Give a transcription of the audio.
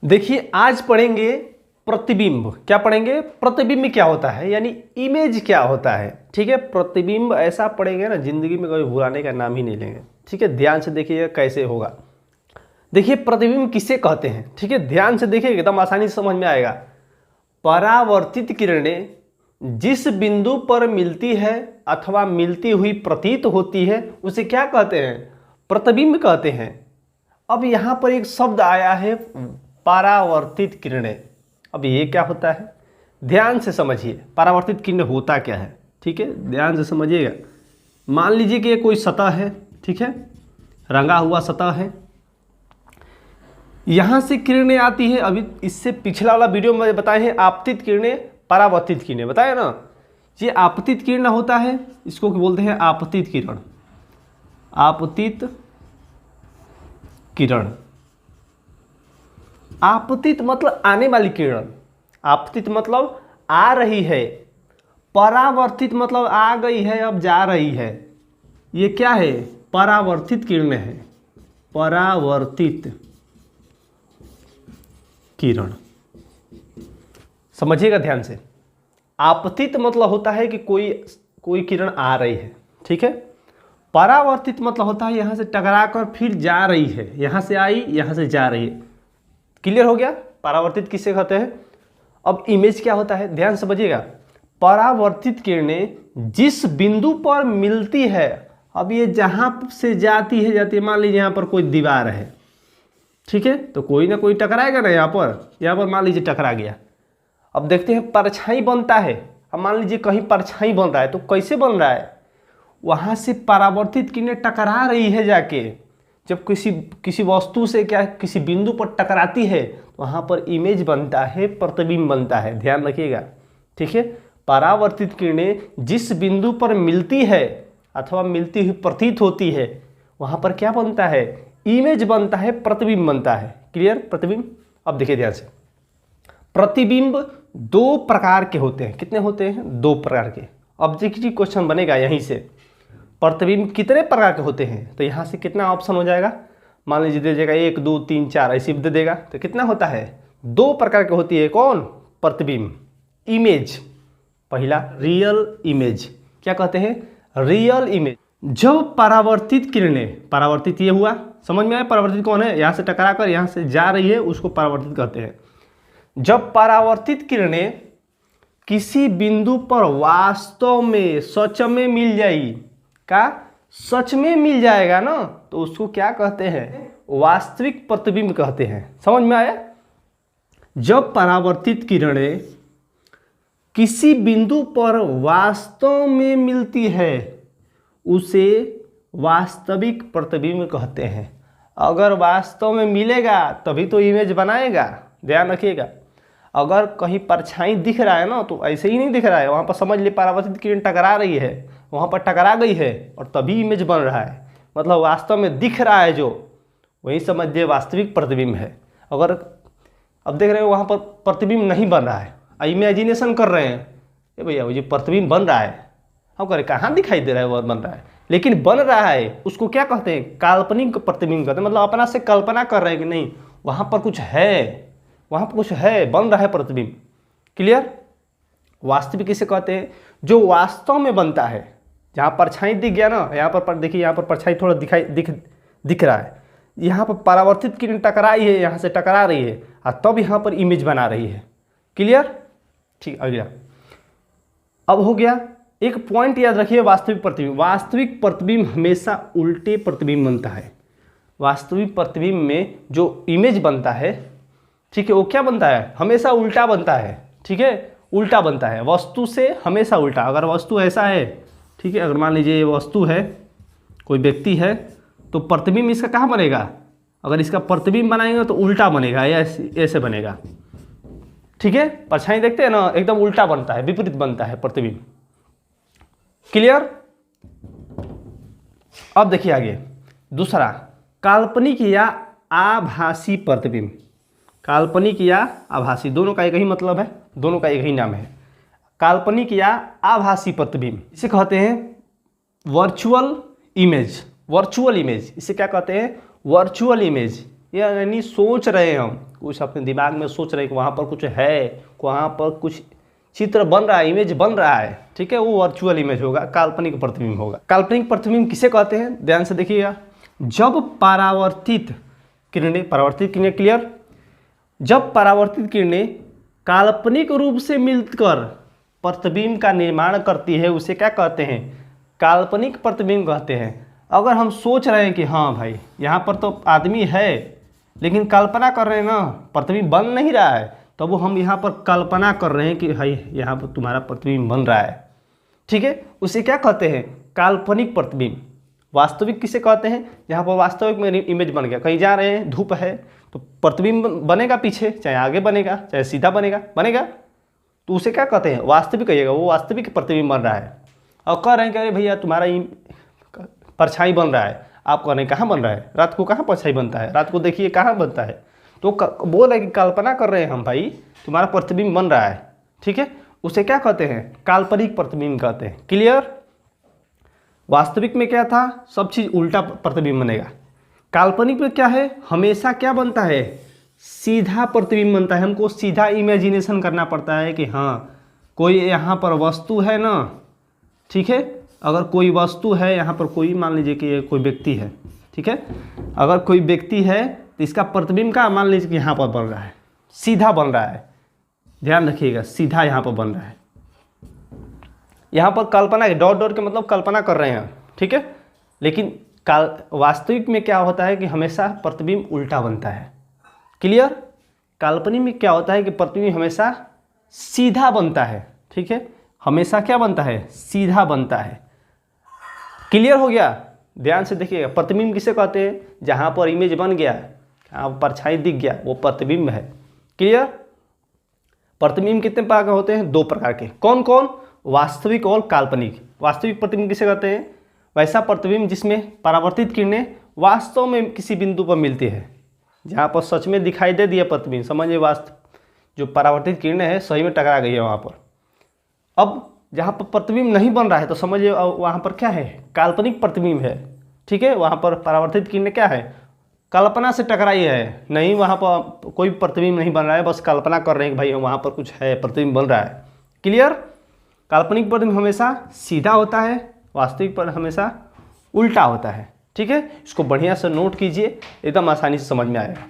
देखिए आज पढ़ेंगे प्रतिबिंब। क्या पढ़ेंगे? प्रतिबिंब क्या होता है, यानी इमेज क्या होता है। ठीक है, प्रतिबिंब ऐसा पढ़ेंगे ना, जिंदगी में कभी भुलाने का नाम ही नहीं लेंगे। ठीक है, ध्यान से देखिएगा कैसे होगा। देखिए प्रतिबिंब किसे कहते हैं, ठीक है, ध्यान से देखिए एकदम आसानी से समझ में आएगा। परावर्तित किरणें जिस बिंदु पर मिलती है अथवा मिलती हुई प्रतीत होती है उसे क्या कहते हैं? प्रतिबिंब कहते हैं। अब यहाँ पर एक शब्द आया है परावर्तित किरणें। अब ये क्या होता है, ध्यान से समझिए। परावर्तित किरण होता क्या है, ठीक है, ध्यान से समझिएगा। मान लीजिए कि ये कोई सतह है, ठीक है, रंगा हुआ सतह है, यहाँ से किरणें आती है। अभी इससे पिछला वाला वीडियो में बताए हैं आपतित किरणें, परावर्तित किरणें, बताया ना। ये आपतित किरण होता है, इसको बोलते हैं आपतित किरण। आपतित किरण, आपतित मतलब आने वाली किरण, आपतित मतलब आ रही है, परावर्तित मतलब आ गई है अब जा रही है। ये क्या है? परावर्तित किरणें है, परावर्तित किरण। समझिएगा ध्यान से। आपतित मतलब होता है कि कोई किरण आ रही है, ठीक है। परावर्तित मतलब होता है यहाँ से टकरा कर फिर जा रही है, यहाँ से आई यहाँ से जा रही है। क्लियर हो गया? परावर्तित किसे कहते हैं। अब इमेज क्या होता है, ध्यान समझिएगा। परावर्तित किरणें जिस बिंदु पर मिलती है, अब ये जहाँ से जाती है, मान लीजिए यहाँ पर कोई दीवार है, ठीक है, तो कोई ना कोई टकराएगा ना। यहाँ पर मान लीजिए टकरा गया। अब देखते हैं परछाई बनता है। अब मान लीजिए कहीं परछाई बन रहा है, तो कैसे बन रहा है? वहाँ से परावर्तित किरणें टकरा रही है जाके। जब किसी वस्तु से क्या किसी बिंदु पर टकराती है तो वहाँ पर इमेज बनता है, प्रतिबिंब बनता है। ध्यान रखिएगा, ठीक है। परावर्तित किरणें जिस बिंदु पर मिलती है अथवा मिलती हुई प्रतीत होती है, वहाँ पर क्या बनता है? इमेज बनता है, प्रतिबिंब बनता है। क्लियर? प्रतिबिंब। अब देखिए ध्यान से। प्रतिबिंब दो प्रकार के होते हैं। कितने होते हैं? दो प्रकार के। ऑब्जेक्टिव क्वेश्चन बनेगा यहीं से। प्रतिबिंब कितने प्रकार के होते हैं, तो यहाँ से कितना ऑप्शन हो जाएगा? मान लीजिए दे देगा 1 2 3 4 ऐसे दे देगा, तो कितना होता है? दो प्रकार की होती है। कौन? प्रतिबिंब। इमेज, पहला रियल इमेज। क्या कहते हैं? Real image. जब परावर्तित किरणें, परावर्तित ये हुआ, समझ में आया? परावर्तित कौन है? यहाँ से टकरा कर यहाँ से जा रही है, उसको परावर्तित कहते हैं। जब परावर्तित किरणें किसी बिंदु पर वास्तव में सच में मिल जाएगी, का सच में मिल जाएगा ना, तो उसको क्या कहते हैं? वास्तविक प्रतिबिंब कहते हैं। समझ में आया? जब परावर्तित किरणें किसी बिंदु पर वास्तव में मिलती है उसे वास्तविक प्रतिबिंब कहते हैं। अगर वास्तव में मिलेगा तभी तो इमेज बनाएगा। ध्यान रखिएगा। अगर कहीं परछाई दिख रहा है ना, तो ऐसे ही नहीं दिख रहा है, वहाँ पर समझ लिए परावर्तित किरण टकरा रही है, वहाँ पर टकरा गई है और तभी इमेज बन रहा है, मतलब वास्तव में दिख रहा है जो, वही समझ लिए वास्तविक प्रतिबिंब है। अगर अब देख रहे हो वहाँ पर प्रतिबिंब नहीं बन रहा है, इमेजिनेशन कर रहे हैं, ये भैया ये प्रतिबिंब बन रहा है, हम कह रहे कहाँ दिखाई दे रहा है, वो बन रहा है, लेकिन बन रहा है, उसको क्या कहते हैं? काल्पनिक प्रतिबिंब कहते हैं। मतलब अपना से कल्पना कर रहे हैं कि नहीं वहाँ पर कुछ है, वहाँ पर कुछ है, बन रहा है प्रतिबिंब। क्लियर? वास्तविक किसे कहते हैं? जो वास्तव में बनता है। जहाँ परछाई दिख गया ना, यहाँ पर देखिए, यहाँ पर परछाई थोड़ा दिख रहा है, यहाँ पर परावर्तित किरण टकराई है, यहाँ से टकरा रही है और तब यहाँ पर इमेज बना रही है। क्लियर? ठीक, अगला अब हो गया। एक पॉइंट याद रखिए, वास्तविक प्रतिबिंब। वास्तविक प्रतिबिंब हमेशा उल्टे प्रतिबिंब बनता है। वास्तविक प्रतिबिंब में जो इमेज बनता है, ठीक है, वो क्या बनता है? हमेशा उल्टा बनता है। ठीक है, उल्टा बनता है, वस्तु से हमेशा उल्टा। अगर वस्तु ऐसा है, ठीक है, अगर मान लीजिए ये वस्तु है, कोई व्यक्ति है, तो प्रतिबिंब इसका कहाँ बनेगा? अगर इसका प्रतिबिंब बनाएंगे तो उल्टा बनेगा, या ऐसे बनेगा। ठीक है, परछाई देखते हैं ना, एकदम उल्टा बनता है, विपरीत बनता है प्रतिबिंब। क्लियर? अब देखिए आगे दूसरा, काल्पनिक या आभासी प्रतिबिंब। काल्पनिक या आभासी, दोनों का एक ही मतलब है, दोनों का एक ही नाम है। काल्पनिक या आभासी प्रतिबिंब इसे कहते हैं वर्चुअल इमेज। वर्चुअल इमेज इसे क्या कहते हैं? Virtual image. यानी सोच रहे हैं हम, कुछ अपने दिमाग में सोच रहे हैं कि वहाँ पर कुछ है, वहाँ पर कुछ चित्र बन रहा है, इमेज बन रहा है, ठीक है, वो वर्चुअल इमेज होगा, काल्पनिक प्रतिबिंब होगा। काल्पनिक प्रतिबिंब किसे कहते हैं, ध्यान से देखिएगा। जब परावर्तित किरणें क्लियर, जब परावर्तित किरणें काल्पनिक रूप से मिलकर प्रतिबिंब का निर्माण करती है, उसे क्या कहते हैं, काल्पनिक प्रतिबिंब कहते हैं। अगर हम सोच रहे हैं कि हाँ भाई यहाँ पर तो आदमी है, लेकिन कल्पना कर रहे हैं ना, प्रतिबिंब बन नहीं रहा है, तो वो हम यहाँ पर कल्पना कर रहे हैं कि भाई यहाँ पर तुम्हारा प्रतिबिंब बन रहा है, ठीक है, उसे क्या कहते हैं, काल्पनिक प्रतिबिंब। वास्तविक किसे कहते हैं, जहाँ पर वास्तविक में इमेज बन गया, कहीं जा रहे हैं, धूप है, तो प्रतिबिंब बनेगा पीछे, चाहे आगे बनेगा चाहे सीधा बनेगा, तो उसे क्या कहते हैं, वास्तविक कहिएगा, वो वास्तविक प्रतिबिंब बन रहा है। और कह रहे हैं कि अरे भैया तुम्हारा परछाई बन रहा है, आप कह रहे हैं कहाँ बन रहा है, रात को कहाँ परछाई बनता है, रात को देखिए कहाँ बनता है, तो बोल रहे कि कल्पना कर रहे हैं हम भाई तुम्हारा प्रतिबिंब बन रहा है, ठीक है, उसे क्या कहते हैं, काल्पनिक प्रतिबिंब कहते हैं। क्लियर। वास्तविक में क्या था, सब चीज़ उल्टा प्रतिबिंब बनेगा। काल्पनिक में क्या है, हमेशा क्या बनता है, सीधा प्रतिबिंब बनता है। हमको सीधा इमेजिनेशन करना पड़ता है कि हाँ कोई यहाँ पर वस्तु है ना, ठीक है, अगर कोई वस्तु है यहाँ पर, कोई मान लीजिए कि कोई व्यक्ति है, ठीक है, अगर कोई व्यक्ति है तो इसका प्रतिबिंब का मान लीजिए कि यहाँ पर बन रहा है, सीधा बन रहा है, ध्यान रखिएगा, सीधा यहाँ पर बन रहा है। यहाँ पर कल्पना है, डॉट के मतलब कल्पना कर रहे हैं, ठीक है, लेकिन वास्तविक में क्या होता है कि हमेशा प्रतिबिंब उल्टा बनता है। क्लियर। काल्पनिक में क्या होता है कि प्रतिबिंब हमेशा सीधा बनता है, ठीक है, हमेशा क्या बनता है, सीधा बनता है। क्लियर हो गया। ध्यान से देखिएगा, प्रतिबिंब किसे कहते हैं, जहाँ पर इमेज बन गया, परछाई दिख गया, वो प्रतिबिंब है। क्लियर। प्रतिबिंब कितने प्रकार के होते हैं, 2 प्रकार के। कौन कौन, वास्तविक और काल्पनिक। वास्तविक प्रतिबिंब किसे कहते हैं, वैसा प्रतिबिंब जिसमें परावर्तित किरणें वास्तव में किसी बिंदु पर मिलती है, जहाँ पर सच में दिखाई दे दिया प्रतिबिंब, समझिए वास्तव जो परावर्तित किरणें हैं सही में टकरा गई है वहाँ पर। अब जहाँ पर प्रतिबिंब नहीं बन रहा है तो समझिए वहाँ पर क्या है, काल्पनिक प्रतिबिंब है, ठीक है, वहाँ पर परावर्तित किरणें क्या है, कल्पना से टकराई है, नहीं वहाँ पर कोई प्रतिबिंब नहीं बन रहा है, बस कल्पना कर रहे हैं कि भाई वहाँ पर कुछ है, प्रतिबिंब बन रहा है। क्लियर। काल्पनिक प्रतिबिंब हमेशा सीधा होता है, वास्तविक पर हमेशा उल्टा होता है, ठीक है। इसको बढ़िया से नोट कीजिए, एकदम आसानी से समझ में आएगा।